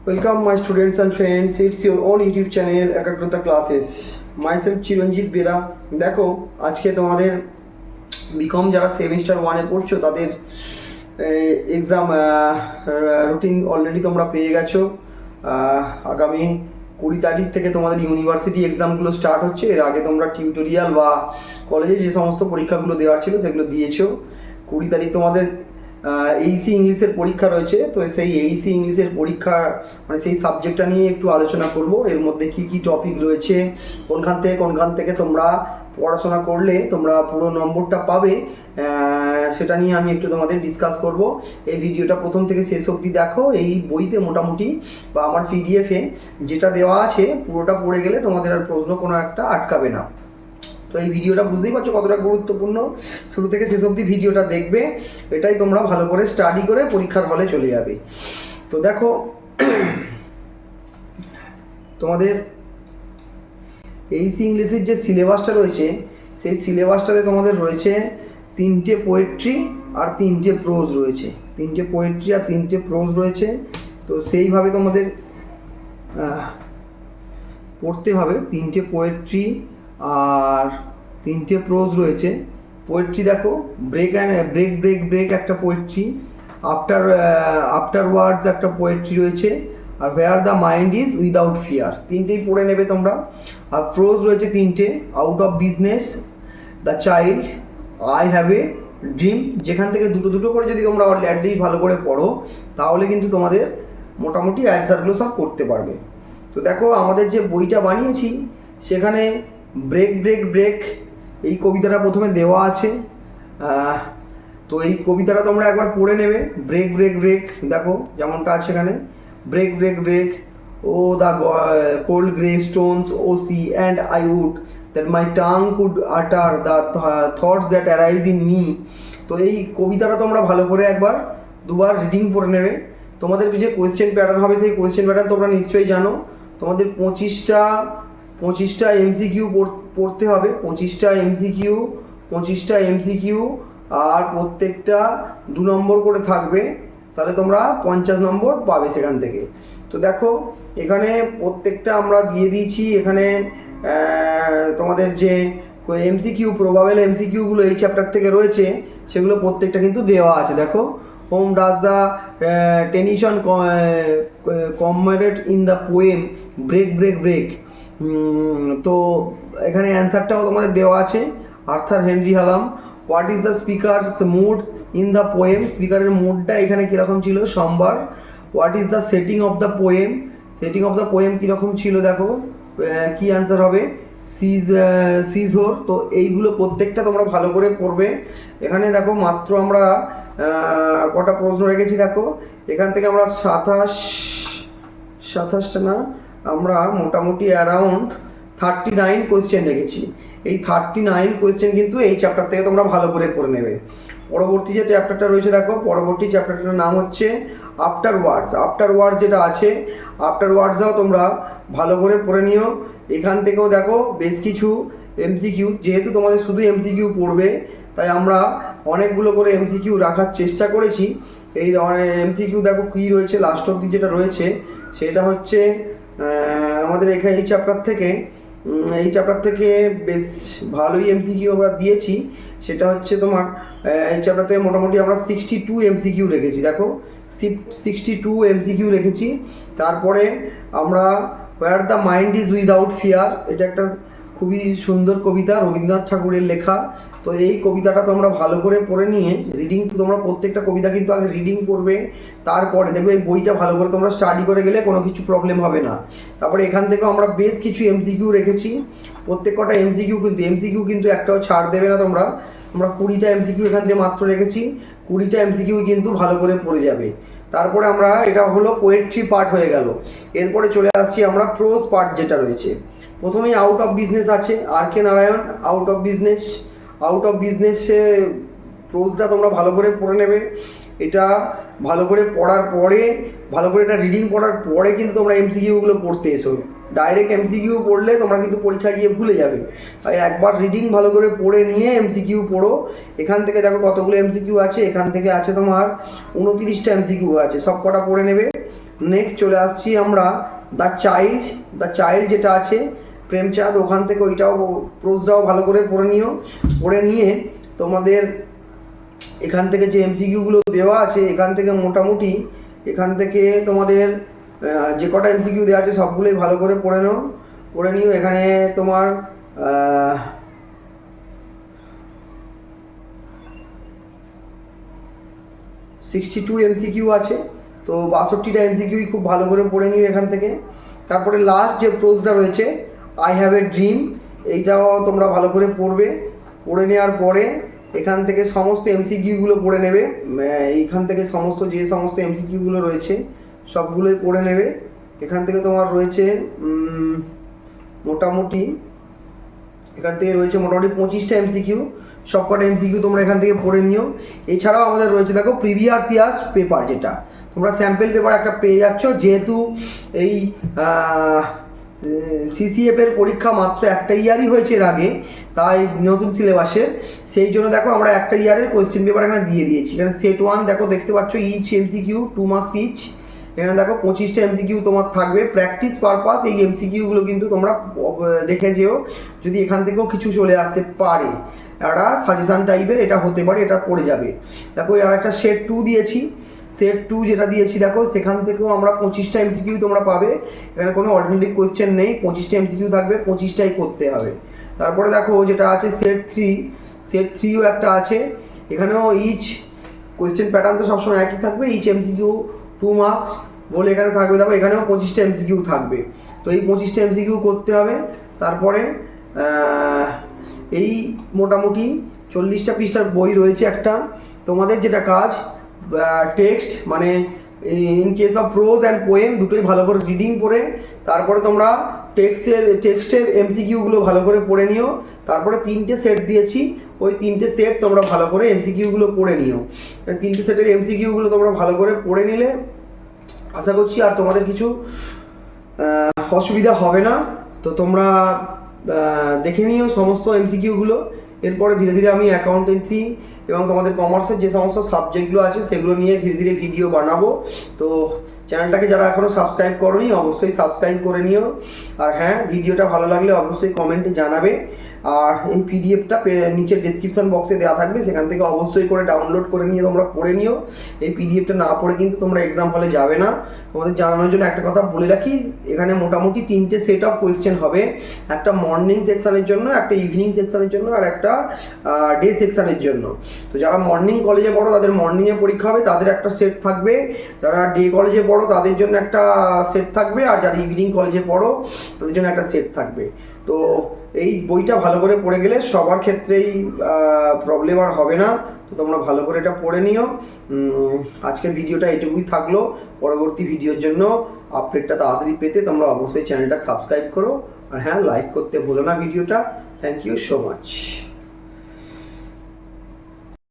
Welcome my students and friends, it's your own YouTube channel Ekagrota Classes. Myself Chiranjit Bera. দেখো আজকে তোমাদের BCom যারা semester 1 পড়ছো তাদের এক্সাম রুটিন অলরেডি তোমরা পেয়ে গেছো। আগামী 20 তারিখ থেকে তোমাদের ইউনিভার্সিটি এক্সামগুলো স্টার্ট হচ্ছে। এর আগে তোমরা টিউটোরিয়াল বা কলেজে যে সমস্ত পরীক্ষাগুলো দেওয়ার ছিল সেগুলো দিয়েছো। 20 তারিখ তোমাদের এইসি ইংলিশের পরীক্ষা রয়েছে। তো সেই এইসি ইংলিশের পরীক্ষা মানে সেই সাবজেক্টটা নিয়ে একটু আলোচনা করব। এর মধ্যে কি কি টপিক রয়েছে, কোনখান থেকে তোমরা পড়াশোনা করলে তোমরা পুরো নম্বরটা পাবে, সেটা নিয়ে আমি একটু তোমাদের ডিসকাস করব। এই ভিডিওটা প্রথম থেকে শেষ অবধি দেখো। এই বইতে মোটামুটি বা আমার পিডিএফে যেটা দেওয়া আছে পুরোটা পড়ে গেলে তোমাদের আর প্রশ্ন কোনো একটা আটকাবে না। তো এই ভিডিওটা বুঝতেই পারছো কতটা গুরুত্বপূর্ণ। শুরু থেকে শেষ অবধি ভিডিওটা দেখবে, এটাই তোমরা ভালো করে স্টাডি করে পরীক্ষার হলে চলে যাবে। তো দেখো তোমাদের এইসি ইংলিশের যে সিলেবাসটা রয়েছে সেই সিলেবাসটাতে তোমাদের রয়েছে 3টে পোয়েট্রি আর 3টে প্রোজ রয়েছে। 3টে পোয়েট্রি আর 3টে প্রোজ রয়েছে। তো সেইভাবে তোমাদের পড়তে হবে। 3টে পোয়েট্রি আর 3টে প্রোজ রয়েছে। পোয়েট্রি দেখো, ব্রেক একটা পোয়েট্রি, আফটার ওয়ার্ডস একটা পোয়েট্রি রয়েছে, আর where the mind is without fear, 3টেই পড়ে নেবে তোমরা। আর প্রোজ রয়েছে 3টে, out of business, the child, I have a dream. যেখান থেকে দুটো করে যদি তোমরা অ্যাটলিস্ট ভালো করে পড়ো তাহলে কিন্তু তোমাদের মোটামুটি অ্যান্সারগুলো সব করতে পারবে। তো দেখো আমাদের যে বইটা বানিয়েছি সেখানে ব্রেক এই কবিতাটা প্রথমে দেওয়া আছে। তো এই কবিতাটা তোমরা একবার পড়ে নেবে। ব্রেক দেখো যেমনটা আছে এখানে, break o the cold grey stones o sea and I would that my tongue could utter the thoughts that arise in me. তো এই কবিতাটা তোমরা ভালো করে একবার দুবার রিডিং পড়ে নেবে। তোমাদের যে কোয়েশ্চেন প্যাটার্ন হবে সেই কোয়েশ্চেন প্যাটার্ন তোমরা নিশ্চয়ই জানো। তোমাদের 25টা এমসিকিউ পড়তে হবে। 25টা এমসিকিউ আর প্রত্যেকটা 2 নম্বর করে থাকবে। তাহলে তোমরা 50 নম্বর পাবে সেখান থেকে। তো দেখো এখানে প্রত্যেকটা আমরা দিয়ে দিয়েছি। এখানে তোমাদের যে এমসিকিউ প্রবাবেল এমসিকিউগুলো এই চ্যাপ্টার থেকে রয়েছে সেগুলো প্রত্যেকটা কিন্তু দেওয়া আছে। দেখো, how does the tension commemorate in the poem break. তো এখানে অ্যান্সারটাও তোমাদের দেওয়া আছে। Arthur Henry Hallam. What is the speaker's mood in the poem, স্পিকারের মুডটা এখানে কীরকম ছিল, সোমবার। What is the setting of the poem কীরকম ছিল, দেখো কী অ্যান্সার হবে, সিজোর। তো এইগুলো প্রত্যেকটা তোমরা ভালো করে পড়বে। এখানে দেখো মাত্র আমরা কটা প্রশ্ন রেখেছি, দেখো এখান থেকে আমরা 27টা না, আমরা মোটামুটি অ্যারাউন্ড 39 কোয়েশ্চেন রেখেছি। এই 39 কোয়েশ্চেন কিন্তু এই চ্যাপ্টার থেকে তোমরা ভালো করে পড়ে নেবে। পরবর্তী যে চ্যাপ্টারটা রয়েছে দেখো, পরবর্তী চ্যাপ্টারটার নাম হচ্ছে আফটার ওয়ার্ডস যেটা আছে, আফটার ওয়ার্ডসটাও তোমরা ভালো করে পড়ে নিও। এখান থেকেও দেখো বেশ কিছু এমসিকিউ, যেহেতু তোমাদের শুধু এমসিকিউ পড়বে তাই আমরা অনেকগুলো করে এমসিকিউ রাখার চেষ্টা করেছি। এই এমসিকিউ দেখো কী রয়েছে, লাস্ট অবধি যেটা রয়েছে সেটা হচ্ছে আমাদের এখানে এই চ্যাপ্টার থেকে বেশ ভালোই এমসিকিউ আমরা দিয়েছি। সেটা হচ্ছে তোমার এই চ্যাপ্টার থেকে মোটামুটি আমরা 62 এমসিকিউ রেখেছি। দেখো 62 এমসিকিউ রেখেছি। তারপরে আমরা হোয়ার the mind is without fear, এটা একটা খুবই সুন্দর কবিতা, রবীন্দ্রনাথ ঠাকুরের লেখা। তো এই কবিতাটা তোমরা ভালো করে পড়ে নিয়ে রিডিং, তোমরা প্রত্যেকটা কবিতা কিন্তু আগে রিডিং করবে, তারপরে দেখবে এই বইটা ভালো করে তোমরা স্টাডি করে গেলে কোনো কিছু প্রবলেম হবে না। তারপরে এখান থেকেও আমরা বেশ কিছু এমসিকিউ রেখেছি। প্রত্যেক কটা এমসিকিউ কিন্তু একটাও ছাড় দেবে না তোমরা। আমরা 20টা এমসিকিউ এখান থেকে মাত্র রেখেছি। 20টা এমসিকিউ কিন্তু ভালো করে পড়ে যাবে। তারপরে আমরা, এটা হলো পোয়েট্রি পার্ট হয়ে গেল। এরপরে চলে আসছি আমরা প্রোজ পার্ট যেটা রয়েছে। প্রথমেই আউট অফ বিজনেস আছে, আর কে নারায়ণ, আউট অফ বিজনেসে প্রোজটা তোমরা ভালো করে পড়ে নেবে। এটা ভালো করে পড়ার পরে, ভালো করে এটা রিডিং পড়ার পরে কিন্তু তোমরা এমসিকিউগুলো পড়তে এসো। ডাইরেক্ট এমসিকিউ পড়লে তোমরা কিন্তু পরীক্ষায় গিয়ে ভুলে যাবে। তাই একবার রিডিং ভালো করে পড়ে নিয়ে এমসিকিউ পড়ো। এখান থেকে দেখো কতগুলো এমসিকিউ আছে, এখান থেকে আছে তোমার 29টা এমসিকিউ আছে, সব কটা পড়ে নেবে। নেক্সট চলে আসছি আমরা দ্য চাইল্ড যেটা আছে প্রেমচাঁদ, ওখান থেকে ওইটাও প্রোজটাও ভালো করে পড়ে নিও। পড়ে নিয়ে তোমাদের এখান থেকে যে এমসিকিউগুলো দেওয়া আছে এখান থেকে মোটামুটি এখান থেকে তোমাদের যে কটা এমসিকিউ দেওয়া আছে সবগুলোই ভালো করে পড়ে নিও। এখানে তোমার 62 এমসিকিউ আছে, তো 62টা এমসিকিউই খুব ভালো করে পড়ে নিও এখান থেকে। তারপরে লাস্ট যে প্রোজটা রয়েছে আই হ্যাভ এ ড্রিম, এইটাও তোমরা ভালো করে পড়ে নেওয়ার পরে এখান থেকে সমস্ত এমসিকিউগুলো পড়ে নেবে। এইখান থেকে যে সমস্ত এমসিকিউগুলো রয়েছে সবগুলোই পড়ে নেবে। এখান থেকে তোমার রয়েছে মোটামুটি 25টা এমসিকিউ, সবকটা এমসিকিউ তোমরা এখান থেকে পড়ে নিও। এছাড়াও আমাদের রয়েছে দেখো প্রিভিয়াস ইয়ার্স পেপার, যেটা তোমরা স্যাম্পল পেপার একটা পেয়ে যাচ্ছ। যেহেতু এই সিসিএফ এর পরীক্ষা মাত্র একটা ইয়ারই হয়েছে এর আগে, তাই নতুন সিলেবাসের, সেই জন্য দেখো আমরা একটা ইয়ারের কোয়েশ্চেন পেপার এখানে দিয়ে দিয়েছি। এখানে সেট 1 দেখো দেখতে পাচ্ছ, ইচ এমসিকিউ 2 মার্কস ইচ। এখানে দেখো 25টা এমসিকিউ তোমার থাকবে। প্র্যাকটিস পারপাস এই এমসিকিউগুলো কিন্তু তোমরা দেখে যেও, যদি এখান থেকেও কিছু চলে আসতে পারে, একটা সাজেশান টাইপের এটা হতে পারে, এটা পড়ে যাবে। দেখো আর একটা সেট 2 দিয়েছি, সেট 2 যেটা দিয়েছি দেখো সেখান থেকেও আমরা 25টা এমসিকিউ তোমরা পাবে। এখানে কোনো অল্টারনেটিভ কোয়েশ্চেন নেই, 25টা এমসিকিউ থাকবে, 25টাই করতে হবে। তারপরে দেখো যেটা আছে সেট 3ও একটা আছে। এখানেও ইচ কোয়েশ্চেন প্যাটার্ন তো সবসময় একই থাকবে, ইচ এমসিকিউ 2 মার্কস বলে এখানে থাকবে। দেখো এখানেও 25টা এমসিকিউ থাকবে, তো এই 25টা এমসিকিউ করতে হবে। তারপরে এই মোটামুটি 40টা পৃষ্ঠার বই রয়েছে একটা। তোমাদের যেটা কাজ, টেক্সট মানে in case of pros and poem দুটোই ভালো করে রিডিং পড়ে তারপরে তোমরা টেক্সটের এমসিকিউগুলো ভালো করে পড়ে নিও। তারপরে 3টে সেট দিয়েছি, ওই 3টে সেট তোমরা ভালো করে এমসিকিউগুলো পড়ে নিও। 3টে সেটের এমসিকিউগুলো তোমরা ভালো করে পড়ে নিলে আশা করছি আর তোমাদের কিছু অসুবিধা হবে না। তো তোমরা দেখে নিও সমস্ত এমসিকিউগুলো। এরপরে ধীরে ধীরে আমি অ্যাকাউন্টেন্সি এবং তোমাদের কমার্সের যে সমস্ত সাবজেক্টগুলো আছে সেগুলো নিয়ে ধীরে ধীরে ভিডিও বানাবো। তো চ্যানেলটাকে যারা এখনও সাবস্ক্রাইব করোনি অবশ্যই সাবস্ক্রাইব করে নিও। আর হ্যাঁ, ভিডিওটা ভালো লাগলে অবশ্যই কমেন্টে জানাবে। আর এই পিডিএফটা নিচের ডেসক্রিপশন বক্সে দেওয়া থাকবে, সেখান থেকে অবশ্যই করে ডাউনলোড করে নিয়ে তোমরা পড়ে নিও। এই পিডিএফটা না পড়ে কিন্তু তোমরা এক্সাম হলে যাবে না। তোমাদের জানানোর জন্য একটা কথা বলে রাখি, এখানে মোটামুটি 3টে সেট অফ কোয়েশ্চেন হবে, একটা মর্নিং সেকশানের জন্য, একটা ইভিনিং সেকশানের জন্য, আর একটা ডে সেকশানের জন্য। তো যারা মর্নিং কলেজে পড়ো তাদের মর্নিংয়ে পরীক্ষা হবে, তাদের একটা সেট থাকবে। যারা ডে কলেজে পড়ো তাদের জন্য একটা সেট থাকবে, আর যারা ইভিনিং কলেজে পড়ো তাদের জন্য একটা সেট থাকবে। তো এই বইটা ভালো করে পড়ে গেলে সবার ক্ষেত্রেই প্রবলেম আর হবে না। তো তোমরা ভালো করে এটা পড়ে নিও। আজকের ভিডিওটা এটুকুই থাকলো। পরবর্তী ভিডিওর জন্য আপডেটটা তাড়াতাড়ি পেতে তোমরা অবশ্যই চ্যানেলটা সাবস্ক্রাইব করো। আর হ্যাঁ, লাইক করতে ভুলো না ভিডিওটা। Thank you so much.